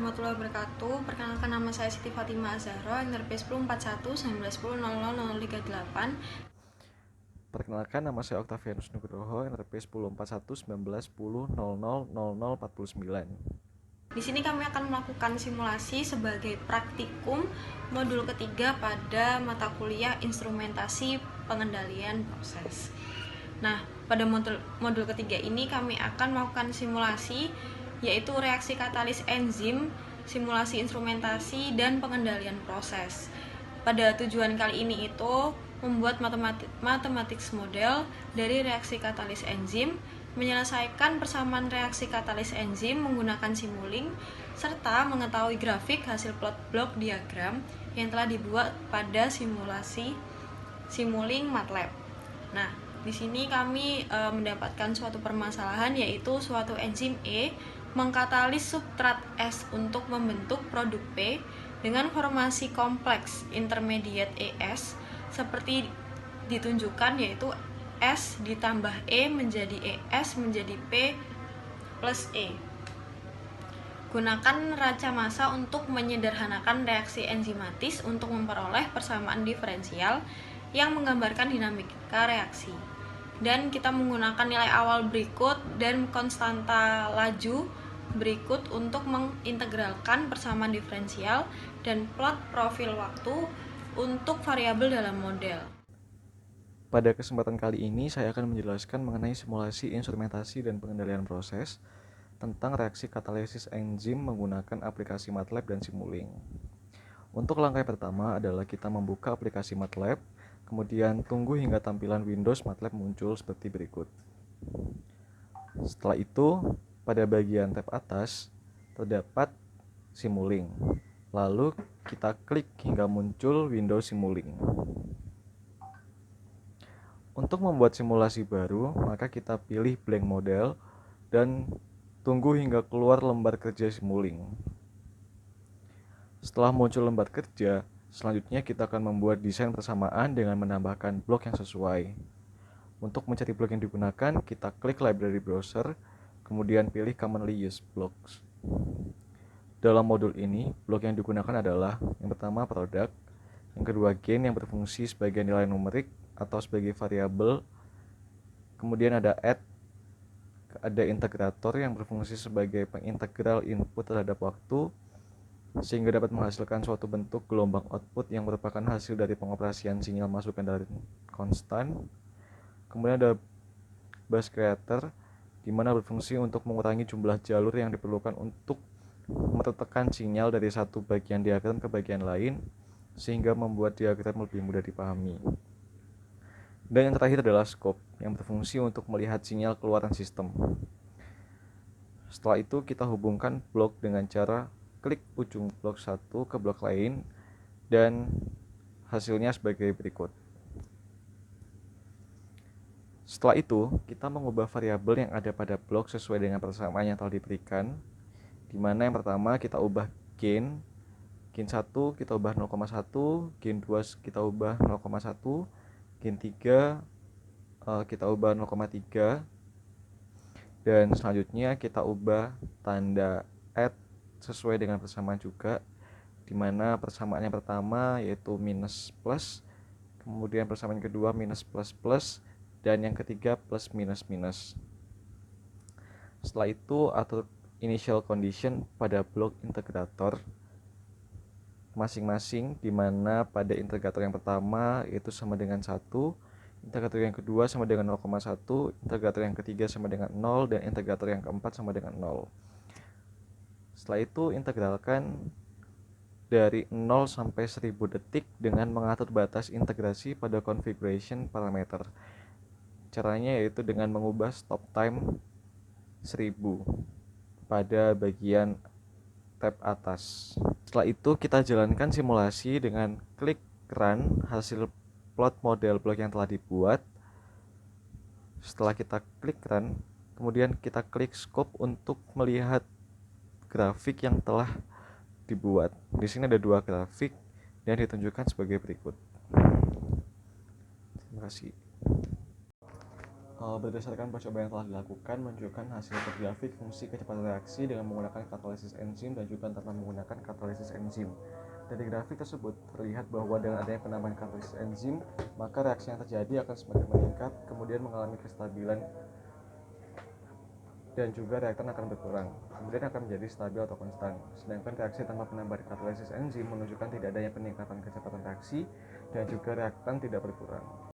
warahmatullahi wabarakatuh. Perkenalkan, nama saya Siti Fatima Azahra, interface 1041 1910 0038. Perkenalkan, nama saya Octavianus Nugroho, NRP 1041 1910 000049. Di sini kami akan melakukan simulasi sebagai praktikum modul ketiga pada mata kuliah instrumentasi pengendalian proses. Nah, pada modul ketiga ini kami akan melakukan simulasi, yaitu reaksi katalis enzim, simulasi instrumentasi, dan pengendalian proses. Pada tujuan kali ini itu membuat matematik model dari reaksi katalis enzim, menyelesaikan persamaan reaksi katalis enzim menggunakan Simulink, serta mengetahui grafik hasil plot block diagram yang telah dibuat pada simulasi Simulink MATLAB. Nah, di sini kami mendapatkan suatu permasalahan, yaitu suatu enzim E mengkatalis substrat S untuk membentuk produk P dengan formasi kompleks intermediate ES seperti ditunjukkan, yaitu S ditambah E menjadi ES menjadi P plus E. Gunakan raca massa untuk menyederhanakan reaksi enzimatis untuk memperoleh persamaan diferensial yang menggambarkan dinamika reaksi. Dan kita menggunakan nilai awal berikut dan konstanta laju berikut untuk mengintegralkan persamaan diferensial dan plot profil waktu untuk variabel dalam model. Pada kesempatan kali ini, saya akan menjelaskan mengenai simulasi instrumentasi dan pengendalian proses tentang reaksi katalisis enzim menggunakan aplikasi MATLAB dan Simulink. Untuk langkah pertama adalah kita membuka aplikasi MATLAB, kemudian tunggu hingga tampilan Windows MATLAB muncul seperti berikut. Setelah itu, pada bagian tab atas terdapat Simulink. Lalu kita klik hingga muncul Windows Simulink. Untuk membuat simulasi baru, maka kita pilih blank model dan tunggu hingga keluar lembar kerja Simulink. Setelah muncul lembar kerja, selanjutnya kita akan membuat desain persamaan dengan menambahkan blok yang sesuai. Untuk mencari blok yang digunakan, kita klik library browser, kemudian pilih commonly used blocks. Dalam modul ini, blok yang digunakan adalah yang pertama produk, yang kedua gain yang berfungsi sebagai nilai numerik atau sebagai variabel, kemudian ada add, ada integrator yang berfungsi sebagai pengintegral input terhadap waktu sehingga dapat menghasilkan suatu bentuk gelombang output yang merupakan hasil dari pengoperasian sinyal masukan dari konstan. Kemudian ada bus creator di mana berfungsi untuk mengurangi jumlah jalur yang diperlukan untuk meretekan sinyal dari satu bagian diagram ke bagian lain sehingga membuat diagram lebih mudah dipahami. Dan yang terakhir adalah scope yang berfungsi untuk melihat sinyal keluaran sistem. Setelah itu kita hubungkan blok dengan cara klik ujung blok satu ke blok lain dan hasilnya sebagai berikut. Setelah itu kita mengubah variabel yang ada pada blok sesuai dengan persamaan yang telah diberikan, di mana yang pertama kita ubah gain 1 kita ubah 0,1, gain 2 kita ubah 0,1, gain 3 kita ubah 0,3, dan selanjutnya kita ubah tanda add sesuai dengan persamaan juga, di mana persamaan yang pertama yaitu minus plus, kemudian persamaan kedua minus plus plus, dan yang ketiga plus minus minus. Setelah itu atur initial condition pada blok integrator masing-masing, di mana pada integrator yang pertama itu sama dengan 1, integrator yang kedua sama dengan 0,1, integrator yang ketiga sama dengan 0, dan integrator yang keempat sama dengan 0. Setelah itu integralkan dari 0 sampai 1000 detik dengan mengatur batas integrasi pada configuration parameter. Caranya yaitu dengan mengubah stop time 1000 pada bagian tab atas. Setelah itu kita jalankan simulasi dengan klik run hasil plot model blok yang telah dibuat. Setelah kita klik run, kemudian kita klik scope untuk melihat grafik yang telah dibuat. Di sini ada 2 grafik dan ditunjukkan sebagai berikut. Terima kasih. Berdasarkan percobaan yang telah dilakukan menunjukkan hasil grafik fungsi kecepatan reaksi dengan menggunakan katalisis enzim dan juga tanpa menggunakan katalisis enzim. Dari grafik tersebut terlihat bahwa dengan adanya penambahan katalisis enzim, maka reaksi yang terjadi akan semakin meningkat, kemudian mengalami kestabilan dan juga reaktan akan berkurang, kemudian akan menjadi stabil atau konstan. Sedangkan reaksi tanpa penambahan katalisis enzim menunjukkan tidak adanya peningkatan kecepatan reaksi dan juga reaktan tidak berkurang.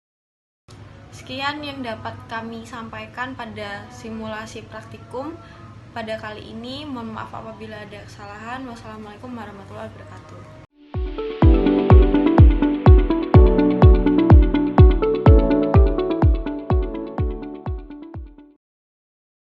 Sekian yang dapat kami sampaikan pada simulasi praktikum pada kali ini. Mohon maaf apabila ada kesalahan. Wassalamualaikum warahmatullahi wabarakatuh.